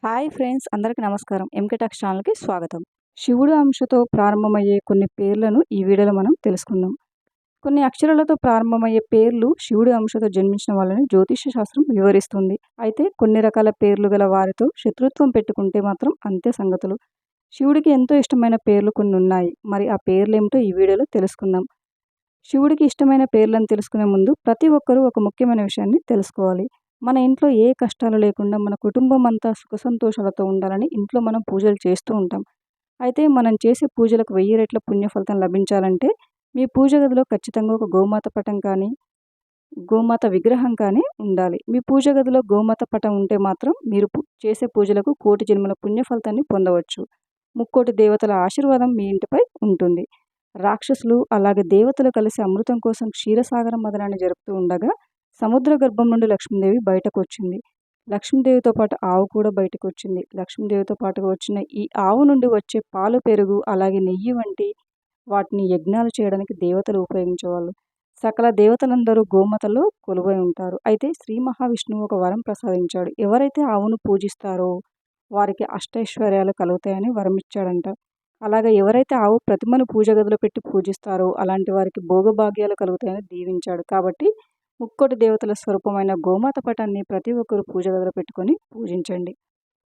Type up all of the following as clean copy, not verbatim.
Hi friends, అందరికీ నమస్కారం. MK talks ఛానల్‌కి స్వాగతం. శివుడు అంశతో ప్రారంభమయ్యే కొన్ని పేర్లను ఈ వీడియోలో మనం తెలుసుకుందాం. కొన్ని అక్షరాలతో ప్రారంభమయ్యే పేర్లు శివుడి అంశతో జన్మించిన వాళ్ళని జ్యోతిష్య శాస్త్రం వివరిస్తుంది. అయితే కొన్ని రకాల పేర్లు గల వారితో శత్రుత్వం పెట్టుకుంటే మాత్రం అంతే సంగతులు. శివుడికి ఎంతో ఇష్టమైన పేర్లు కొన్ని ఉన్నాయి. మరి ఆ పేర్లేమిటో ఈ వీడియోలో తెలుసుకుందాం. శివుడికి ఇష్టమైన పేర్లను తెలుసుకునే ముందు ప్రతి ఒక్కరూ ఒక ముఖ్యమైన విషయాన్ని తెలుసుకోవాలి. మన ఇంట్లో ఏ కష్టాలు లేకుండా మన కుటుంబం అంతా సుఖ సంతోషాలతో ఉండాలని ఇంట్లో మనం పూజలు చేస్తూ ఉంటాం. అయితే మనం చేసే పూజలకు 1000 రెట్ల పుణ్యఫలితం లభించాలంటే మీ పూజ గదిలో ఖచ్చితంగా ఒక గోమాత పటం కానీ, గోమాత విగ్రహం కానీ ఉండాలి. మీ పూజ గదిలో గోమాత పటం ఉంటే మాత్రం మీరు చేసే పూజలకు కోటి జన్మల పుణ్యఫలితాన్ని పొందవచ్చు. ముక్కోటి దేవతల ఆశీర్వాదం మీ ఇంటిపై ఉంటుంది. రాక్షసులు అలాగే దేవతలు కలిసి అమృతం కోసం క్షీరసాగర మదనాన్ని జరుపుతూ ఉండగా సముద్ర గర్భం నుండి లక్ష్మీదేవి బయటకు వచ్చింది. లక్ష్మీదేవితో పాటు ఆవు కూడా బయటకు వచ్చింది. లక్ష్మీదేవితో పాటుగా వచ్చిన ఈ ఆవు నుండి వచ్చే పాలు, పెరుగు అలాగే నెయ్యి వంటి వాటిని యజ్ఞాలు చేయడానికి దేవతలు ఉపయోగించేవాళ్ళు. సకల దేవతలందరూ గోమాతలో కొలువై ఉంటారు. అయితే శ్రీ మహావిష్ణువు ఒక వరం ప్రసాదించాడు. ఎవరైతే ఆవును పూజిస్తారో వారికి అష్టైశ్వర్యాలు కలుగుతాయని వరం ఇచ్చాడంట. అలాగే ఎవరైతే ఆవు ప్రతిమను పూజ గదిలో పెట్టి పూజిస్తారో అలాంటి వారికి భోగభాగ్యాలు కలుగుతాయని దీవించాడు. కాబట్టి ముక్కోటి దేవతల స్వరూపమైన గోమాత పటాన్ని ప్రతి ఒక్కరూ పూజ గదిలో పెట్టుకొని పూజించండి.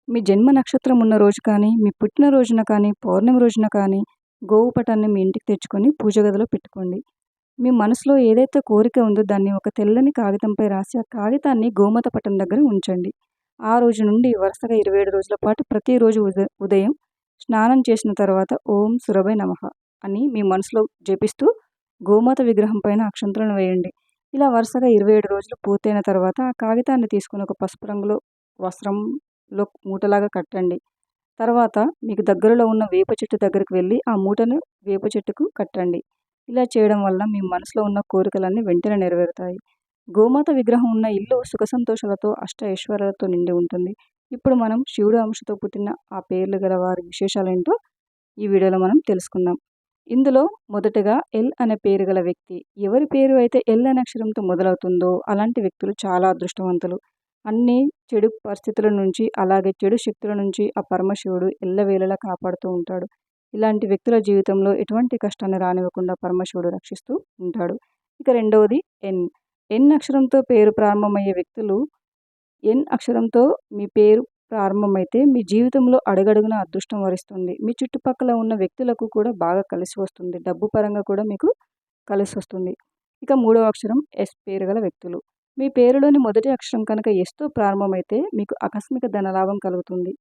మీ జన్మ నక్షత్రం ఉన్న రోజు కానీ, మీ పుట్టినరోజున కానీ, పౌర్ణమి రోజున కానీ గోవు పటాన్ని మీ ఇంటికి తెచ్చుకొని పూజ గదిలో పెట్టుకోండి. మీ మనసులో ఏదైతే కోరిక ఉందో దాన్ని ఒక తెల్లని కాగితంపై రాసి ఆ కాగితాన్ని గోమాత పటం దగ్గర ఉంచండి. ఆ రోజు నుండి వరుసగా 27 రోజుల పాటు ప్రతిరోజు ఉదయం స్నానం చేసిన తర్వాత ఓం సురభై నమః అని మీ మనసులో జపిస్తూ గోమాత విగ్రహం పైన అక్షంతలను వేయండి. ఇలా వరుసగా 27 రోజులు పూర్తయిన తర్వాత ఆ కాగితాన్ని తీసుకుని ఒక పసుపు రంగులో వస్త్రంలో మూటలాగా కట్టండి. తర్వాత మీకు దగ్గరలో ఉన్న వేప చెట్టు దగ్గరికి వెళ్ళి ఆ మూటను వేప చెట్టుకు కట్టండి. ఇలా చేయడం వల్ల మీ మనసులో ఉన్న కోరికలన్నీ వెంటనే నెరవేరుతాయి. గోమాత విగ్రహం ఉన్న ఇల్లు సుఖ సంతోషాలతో అష్ట ఐశ్వర్యాలతో నిండి ఉంటుంది. ఇప్పుడు మనం శివుడు అంశతో పుట్టిన ఆ పేర్లు గల వారి విశేషాలేంటో ఈ వీడియోలో మనం తెలుసుకుందాం. ఇందులో మొదటగా ఎల్ అనే పేరు గల వ్యక్తి. ఎవరి పేరు అయితే ఎల్ అనే అక్షరంతో మొదలవుతుందో అలాంటి వ్యక్తులు చాలా అదృష్టవంతులు. అన్ని చెడు పరిస్థితుల నుంచి అలాగే చెడు శక్తుల నుంచి ఆ పరమశివుడు ఎల్లవేళలా కాపాడుతూ ఉంటాడు. ఇలాంటి వ్యక్తుల జీవితంలో ఎటువంటి కష్టాన్ని రానివ్వకుండా పరమశివుడు రక్షిస్తూ ఉంటాడు. ఇక రెండవది ఎన్. ఎన్ అక్షరంతో పేరు ప్రారంభమయ్యే వ్యక్తులు. ఎన్ అక్షరంతో మీ పేరు ప్రారంభమైతే మీ జీవితంలో అడుగడుగున అదృష్టం వరిస్తుంది. మీ చుట్టుపక్కల ఉన్న వ్యక్తులకు కూడా బాగా కలిసి వస్తుంది. డబ్బు పరంగా కూడా మీకు కలిసి వస్తుంది. ఇక మూడవ అక్షరం ఎస్ పేరు గల వ్యక్తులు. మీ పేరులోని మొదటి అక్షరం కనుక ఎస్తో ప్రారంభమైతే మీకు ఆకస్మిక ధనలాభం కలుగుతుంది.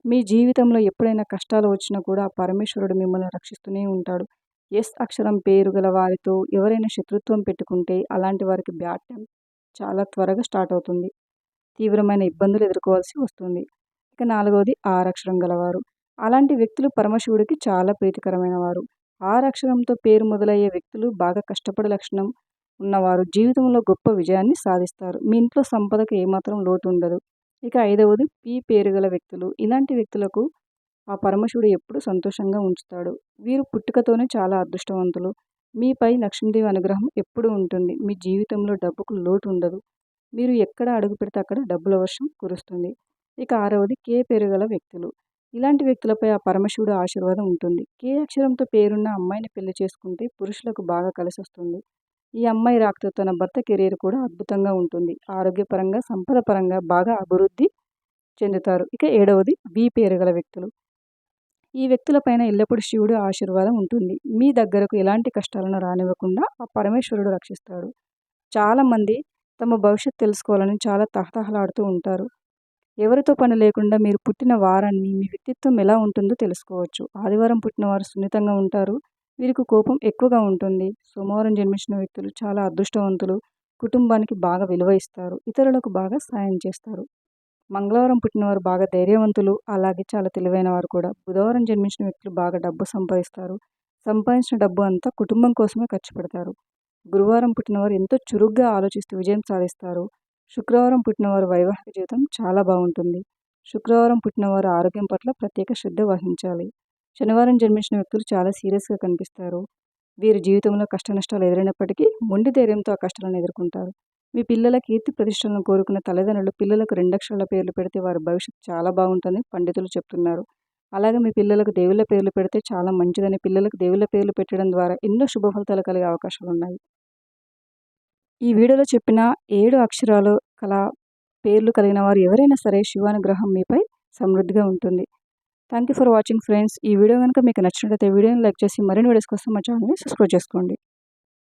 మీ జీవితంలో ఎప్పుడైనా కష్టాలు వచ్చినా కూడా ఆ పరమేశ్వరుడు మిమ్మల్ని రక్షిస్తూనే ఉంటాడు. ఎస్ అక్షరం పేరు గల వారితో ఎవరైనా శత్రుత్వం పెట్టుకుంటే అలాంటి వారికి బ్యాడ్ టైం చాలా త్వరగా స్టార్ట్ అవుతుంది. తీవ్రమైన ఇబ్బందులు ఎదుర్కోవాల్సి వస్తుంది. ఇక నాలుగవది ఆర్ అక్షరం గలవారు. అలాంటి వ్యక్తులు పరమశివుడికి చాలా ప్రీతికరమైన వారు. ఆర్ అక్షరంతో పేరు మొదలయ్యే వ్యక్తులు బాగా కష్టపడే లక్షణం ఉన్నవారు. జీవితంలో గొప్ప విజయాన్ని సాధిస్తారు. మీ ఇంట్లో సంపదకు ఏమాత్రం లోటు ఉండదు. ఇక ఐదవది పి పేరు గల వ్యక్తులు. ఇలాంటి వ్యక్తులకు ఆ పరమశివుడు ఎప్పుడూ సంతోషంగా ఉంచుతాడు. వీరు పుట్టుకతోనే చాలా అదృష్టవంతులు. మీపై లక్ష్మీదేవి అనుగ్రహం ఎప్పుడూ ఉంటుంది. మీ జీవితంలో డబ్బుకు లోటు ఉండదు. మీరు ఎక్కడ అడుగు పెడితే అక్కడ డబ్బుల వర్షం కురుస్తుంది. ఇక ఆరవది కే పేరు గల వ్యక్తులు. ఇలాంటి వ్యక్తులపై ఆ పరమశివుడు ఆశీర్వాదం ఉంటుంది. కే అక్షరంతో పేరున్న అమ్మాయిని పెళ్లి చేసుకుంటే పురుషులకు బాగా కలిసి వస్తుంది. ఈ అమ్మాయి రాకతో తన భర్త కెరీర్ కూడా అద్భుతంగా ఉంటుంది. ఆరోగ్యపరంగా, సంపద పరంగా బాగా అభివృద్ధి చెందుతారు. ఇక ఏడవది బి పేరు గల వ్యక్తులు. ఈ వ్యక్తులపైన ఎల్లప్పుడూ శివుడు ఆశీర్వాదం ఉంటుంది. మీ దగ్గరకు ఎలాంటి కష్టాలను రానివ్వకుండా ఆ పరమేశ్వరుడు రక్షిస్తాడు. చాలామంది తమ భవిష్యత్తు తెలుసుకోవాలని చాలా తహతహలాడుతూ ఉంటారు. ఎవరితో పని లేకుండా మీరు పుట్టిన వారాన్ని, మీ వ్యక్తిత్వం ఎలా ఉంటుందో తెలుసుకోవచ్చు. ఆదివారం పుట్టిన వారు సున్నితంగా ఉంటారు. వీరికి కోపం ఎక్కువగా ఉంటుంది. సోమవారం జన్మించిన వ్యక్తులు చాలా అదృష్టవంతులు. కుటుంబానికి బాగా విలువ ఇస్తారు. ఇతరులకు బాగా సాయం చేస్తారు. మంగళవారం పుట్టినవారు బాగా ధైర్యవంతులు. అలాగే చాలా తెలివైన వారు కూడా. బుధవారం జన్మించిన వ్యక్తులు బాగా డబ్బు సంపాదిస్తారు. సంపాదించిన డబ్బు అంతా కుటుంబం కోసమే ఖర్చు పెడతారు. గురువారం పుట్టినవారు ఎంతో చురుగ్గా ఆలోచిస్తూ విజయం సాధిస్తారు. శుక్రవారం పుట్టినవారు వైవాహిక జీవితం చాలా బాగుంటుంది. శుక్రవారం పుట్టినవారు ఆరోగ్యం పట్ల ప్రత్యేక శ్రద్ధ వహించాలి. శనివారం జన్మించిన వ్యక్తులు చాలా సీరియస్గా కనిపిస్తారు. వీరి జీవితంలో కష్ట నష్టాలు ఎదురైనప్పటికీ మొండి ధైర్యంతో ఆ కష్టాలను ఎదుర్కొంటారు. మీ పిల్లల కీర్తి ప్రతిష్టలను కోరుకున్న తల్లిదండ్రులు పిల్లలకు 2 అక్షరాల పేర్లు పెడితే వారి భవిష్యత్తు చాలా బాగుంటుందని పండితులు చెప్తున్నారు. అలాగే మీ పిల్లలకు దేవుళ్ళ పేర్లు పెడితే చాలా మంచిదని, పిల్లలకు దేవుళ్ళ పేర్లు పెట్టడం ద్వారా ఎన్నో శుభ ఫలితాలు కలిగే అవకాశాలున్నాయి. ఈ వీడియోలో చెప్పిన 7 అక్షరాలు కల పేర్లు కలిగిన వారు ఎవరైనా సరే శివానుగ్రహం మీపై సమృద్ధిగా ఉంటుంది. Thank you for watching friends. ఈ వీడియో కనుక మీకు నచ్చినట్లయితే వీడియోని లైక్ చేసి మరిన్ని వీడియోస్ కోసం మా ఛానల్ని సబ్స్క్రైబ్ చేసుకోండి.